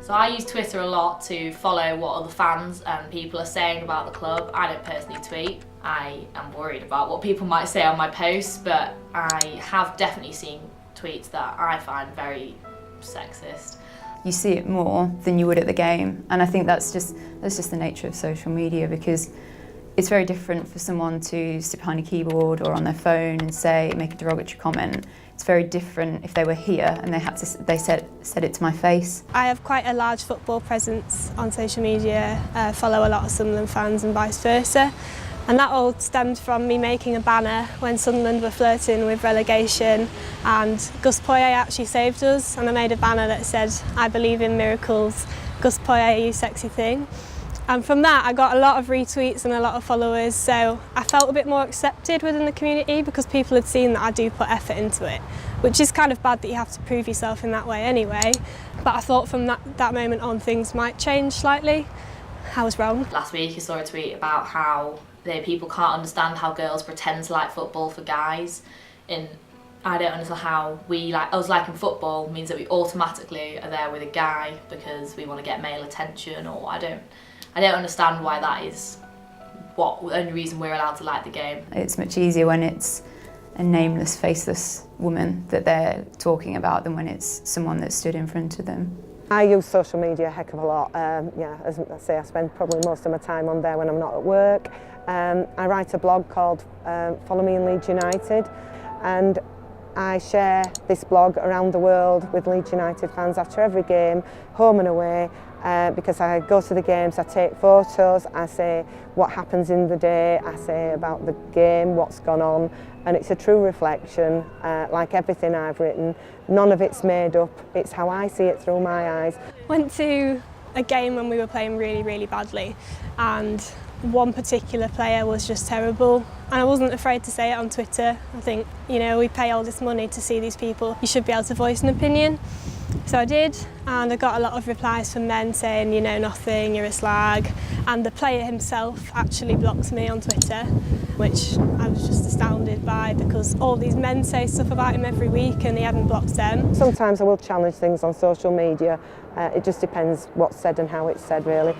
So I use Twitter a lot to follow what other fans and people are saying about the club. I don't personally tweet. I am worried about what people might say on my posts, but I have definitely seen tweets that I find very sexist. You see it more than you would at the game, and I think that's just the nature of social media, because it's very different for someone to sit behind a keyboard or on their phone and make a derogatory comment. It's very different if they were here and they said it to my face. I have quite a large football presence on social media, follow a lot of Sunderland fans and vice versa. And that all stemmed from me making a banner when Sunderland were flirting with relegation, and Gus Poyet actually saved us, and I made a banner that said, "I believe in miracles, Gus Poyet, you sexy thing." And from that I got a lot of retweets and a lot of followers, so I felt a bit more accepted within the community because people had seen that I do put effort into it, which is kind of bad that you have to prove yourself in that way anyway. But I thought from that moment on things might change slightly. I was wrong. Last week I saw a tweet about how people can't understand how girls pretend to like football for guys, and I don't understand how us liking football means that we automatically are there with a guy because we want to get male attention, or I don't understand why that is the only reason we're allowed to like the game. It's much easier when it's a nameless, faceless woman that they're talking about than when it's someone that stood in front of them. I use social media a heck of a lot. As I say, I spend probably most of my time on there when I'm not at work. I write a blog called Follow Me in Leeds United, and I share this blog around the world with Leeds United fans after every game, home and away, because I go to the games, I take photos, I say what happens in the day, I say about the game, what's gone on, and it's a true reflection, like everything I've written. None of it's made up, it's how I see it through my eyes. Went to a game when we were playing really, really badly, and one particular player was just terrible, and I wasn't afraid to say it on Twitter. I think, we pay all this money to see these people, you should be able to voice an opinion. So I did, and I got a lot of replies from men saying, you know nothing, you're a slag, and the player himself actually blocked me on Twitter, which I was just astounded by, because all these men say stuff about him every week and he hadn't blocked them. Sometimes I will challenge things on social media, it just depends what's said and how it's said, really.